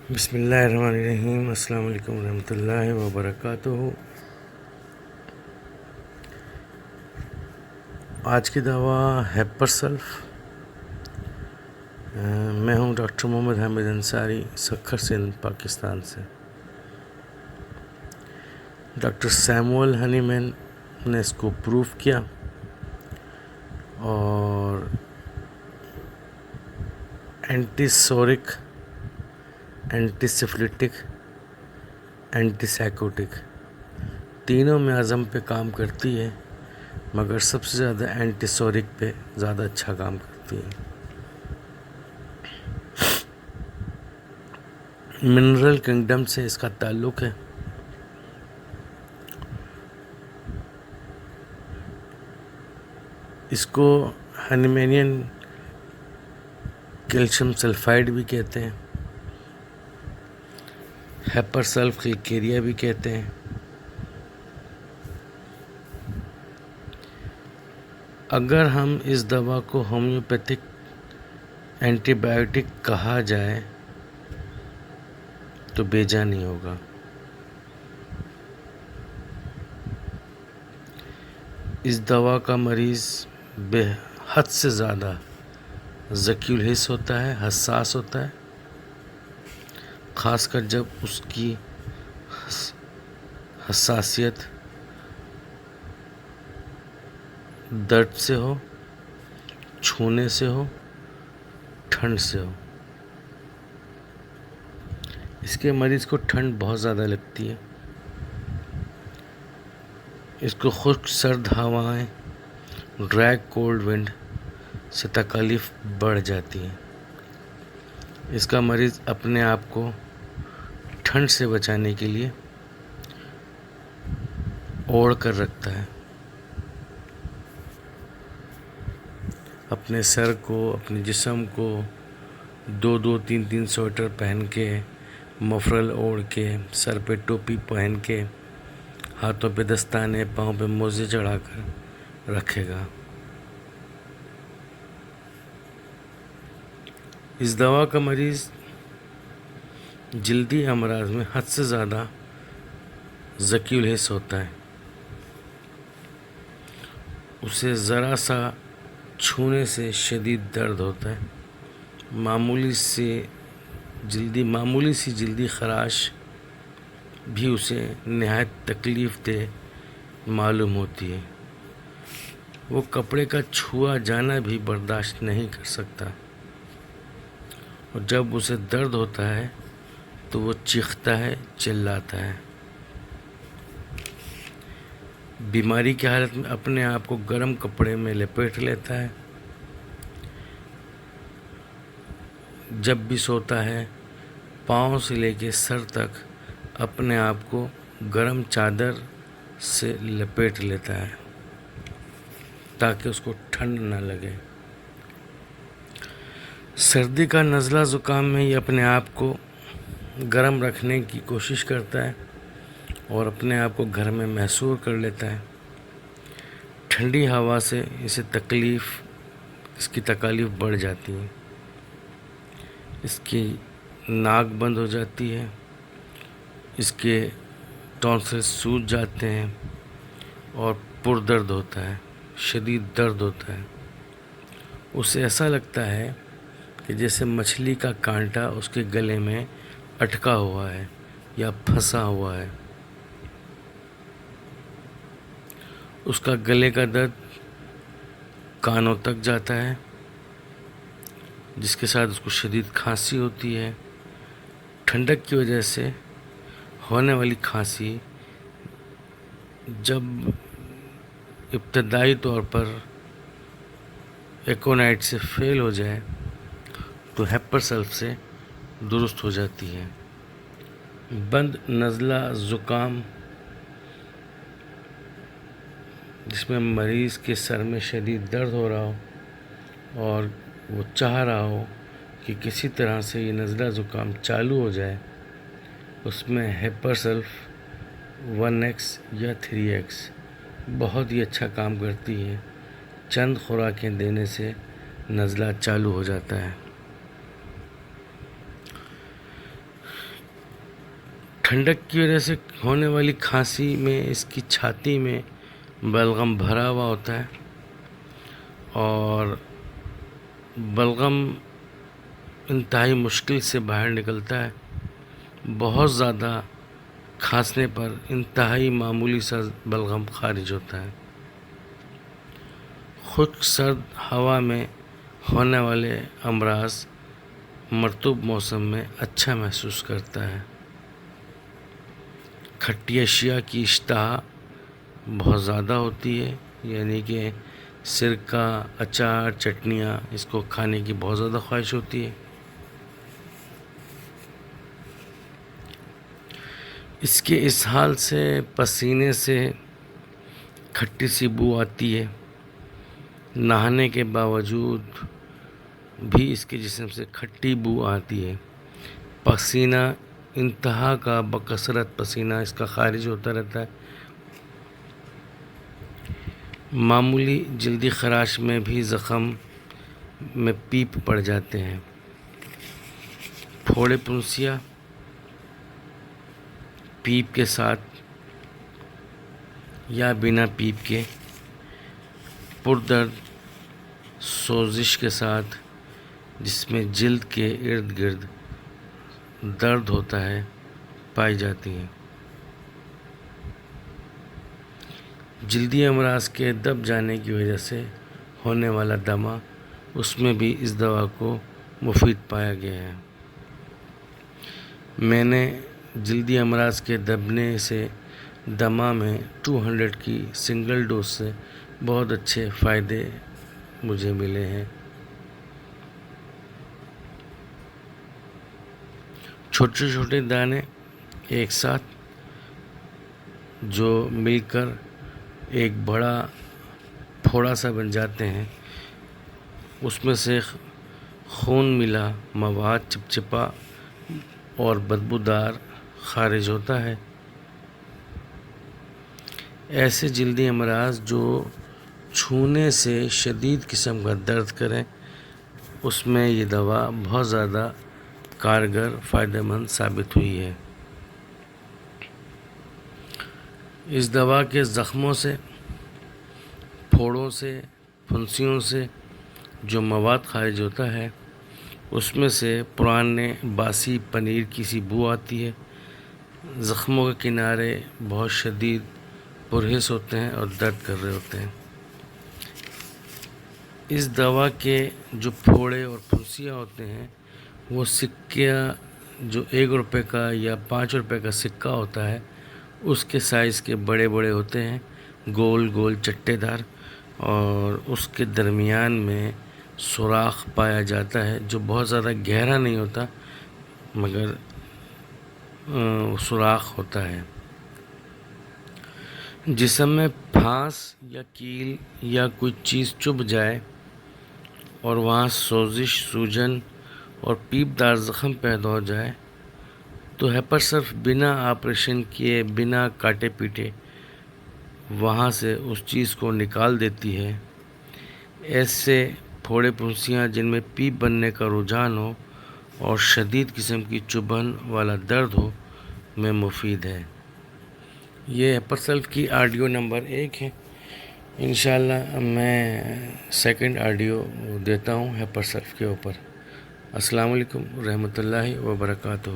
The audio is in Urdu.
بسم اللہ الرحمن الرحیم۔ السلام علیکم ورحمۃ اللہ وبرکاتہ۔ آج کی دوا ہیپر سلف۔ میں ہوں ڈاکٹر محمد حامد انصاری، سکھر سندھ، پاکستان سے۔ ڈاکٹر سیموئل ہنی مین نے اس کو پروف کیا اور اینٹی سورک، اینٹی سفلٹک، اینٹی سائکوٹک تینوں میں اعظم پہ کام کرتی ہے، مگر سب سے زیادہ اینٹی سورک پہ زیادہ اچھا کام کرتی ہے۔ منرل کنگڈم سے اس کا تعلق ہے۔ اس کو ہنیمینین کیلشیم سلفائڈ بھی کہتے ہیں، ہیپر سلف کلکیریا بھی کہتے ہیں۔ اگر ہم اس دوا کو ہومیوپیتھک اینٹی بائیوٹک کہا جائے تو بیجا نہیں ہوگا۔ اس دوا کا مریض بے حد سے زیادہ ذکی الحس ہوتا ہے، حساس ہوتا ہے، خاص کر جب اس کی حساسیت درد سے ہو، چھونے سے ہو، ٹھنڈ سے ہو۔ اس کے مریض کو ٹھنڈ بہت زیادہ لگتی ہے، اس کو خشک سرد ہوائیں، ڈرائی کولڈ ونڈ سے تکلیف بڑھ جاتی ہے۔ اس کا مریض اپنے آپ کو ٹھنڈ سے بچانے کے لیے اوڑھ کر رکھتا ہے، اپنے سر کو، اپنے جسم کو 2-3 سویٹر پہن کے، مفرل اوڑھ کے، سر پہ ٹوپی پہن کے، ہاتھوں پہ دستانے، پاؤں پہ موزے چڑھا کر رکھے گا۔ اس دوا کا مریض جلدی امراض میں حد سے زیادہ ذکی الحس ہوتا ہے، اسے ذرا سا چھونے سے شدید درد ہوتا ہے، معمولی سی جلدی خراش بھی اسے نہایت تکلیف دہ معلوم ہوتی ہے۔ وہ کپڑے کا چھوا جانا بھی برداشت نہیں کر سکتا، اور جب اسے درد ہوتا ہے تو وہ چیختا ہے، چلاتا ہے۔ بیماری کی حالت میں اپنے آپ کو گرم کپڑے میں لپیٹ لیتا ہے، جب بھی سوتا ہے پاؤں سے لے کے سر تک اپنے آپ کو گرم چادر سے لپیٹ لیتا ہے تاکہ اس کو ٹھنڈ نہ لگے۔ سردی کا نزلہ زکام میں یہ اپنے آپ کو گرم رکھنے کی کوشش کرتا ہے اور اپنے آپ کو گھر میں محصور کر لیتا ہے۔ ٹھنڈی ہوا سے اس کی تکالیف بڑھ جاتی ہے، اس کی ناک بند ہو جاتی ہے، اس کے ٹونسل سوج جاتے ہیں اور پردرد ہوتا ہے، شدید درد ہوتا ہے۔ اسے ایسا لگتا ہے کہ جیسے مچھلی کا کانٹا اس کے گلے میں اٹکا ہوا ہے یا پھنسا ہوا ہے۔ اس کا گلے کا درد کانوں تک جاتا ہے، جس کے ساتھ اس کو شدید کھانسی ہوتی ہے۔ ٹھنڈک کی وجہ سے ہونے والی کھانسی جب ابتدائی طور پر ایکونائٹ سے فیل ہو جائے تو ہیپر سلف سے درست ہو جاتی ہے۔ بند نزلہ زکام جس میں مریض کے سر میں شدید درد ہو رہا ہو اور وہ چاہ رہا ہو کہ کسی طرح سے یہ نزلہ زکام چالو ہو جائے، اس میں ہیپر سلف 1X یا 3X بہت ہی اچھا کام کرتی ہے۔ چند خوراکیں دینے سے نزلہ چالو ہو جاتا ہے۔ ٹھنڈک کی وجہ سے ہونے والی کھانسی میں اس کی چھاتی میں بلغم بھرا ہوا ہوتا ہے، اور بلغم انتہائی مشکل سے باہر نکلتا ہے۔ بہت زیادہ کھانسنے پر انتہائی معمولی سا بلغم خارج ہوتا ہے۔ خشک سرد ہوا میں ہونے والے امراض مرطوب موسم میں اچھا محسوس کرتا ہے۔ کھٹی اشیاء کی اشتہا بہت زیادہ ہوتی ہے، یعنی کہ سرکہ، اچار، چٹنیاں، اس کو کھانے کی بہت زیادہ خواہش ہوتی ہے۔ اس کے اسہال سے پسینے سے کھٹی سی بو آتی ہے۔ نہانے کے باوجود بھی اس کے جسم سے کھٹی بو آتی ہے۔ پسینہ انتہا کا بکثرت پسینہ اس کا خارج ہوتا رہتا ہے۔ معمولی جلدی خراش میں بھی زخم میں پیپ پڑ جاتے ہیں۔ پھوڑے پھنسیاں پیپ کے ساتھ یا بنا پیپ کے، پردرد سوزش کے ساتھ جس میں جلد کے ارد گرد درد ہوتا ہے، پائی جاتی ہیں۔ جلدی امراض کے دب جانے کی وجہ سے ہونے والا دمہ، اس میں بھی اس دوا کو مفید پایا گیا ہے۔ میں نے جلدی امراض کے دبنے سے دمہ میں 200 کی سنگل ڈوز سے بہت اچھے فائدے مجھے ملے ہیں۔ چھوٹے چھوٹے دانے ایک ساتھ جو مل کر ایک بڑا پھوڑا سا بن جاتے ہیں، اس میں سے خون ملا مواد چپچپا اور بدبودار خارج ہوتا ہے۔ ایسے جلدی امراض جو چھونے سے شدید قسم کا درد کریں، اس میں یہ دوا بہت زیادہ کارگر فائدہ مند ثابت ہوئی ہے۔ اس دوا کے زخموں سے، پھوڑوں سے، پھنسیوں سے جو مواد خارج ہوتا ہے، اس میں سے پرانے باسی پنیر کی سی بو آتی ہے۔ زخموں کے کنارے بہت شدید پرہیز ہوتے ہیں اور درد کر رہے ہوتے ہیں۔ اس دوا کے جو پھوڑے اور پھنسیاں ہوتے ہیں، وہ سکہ جو 1 روپے کا یا 5 روپے کا سکہ ہوتا ہے، اس کے سائز کے بڑے بڑے ہوتے ہیں، گول گول چٹے دار، اور اس کے درمیان میں سوراخ پایا جاتا ہے جو بہت زیادہ گہرا نہیں ہوتا، مگر سوراخ ہوتا ہے۔ جسم میں پھانس یا کیل یا کوئی چیز چبھ جائے اور وہاں سوزش، سوجن اور پیپ دار زخم پیدا ہو جائے تو ہیپرسلف بنا آپریشن کیے، بنا کاٹے پیٹے وہاں سے اس چیز کو نکال دیتی ہے۔ ایسے پھوڑے پھنسیاں جن میں پیپ بننے کا رجحان ہو اور شدید قسم کی چبھن والا درد ہو میں مفید ہے۔ یہ ہیپرسلف کی آڈیو نمبر 1 ہے۔ انشاءاللہ میں سیکنڈ آڈیو دیتا ہوں ہیپرسلف کے اوپر۔ السلام علیکم ورحمۃ اللہ وبرکاتہ۔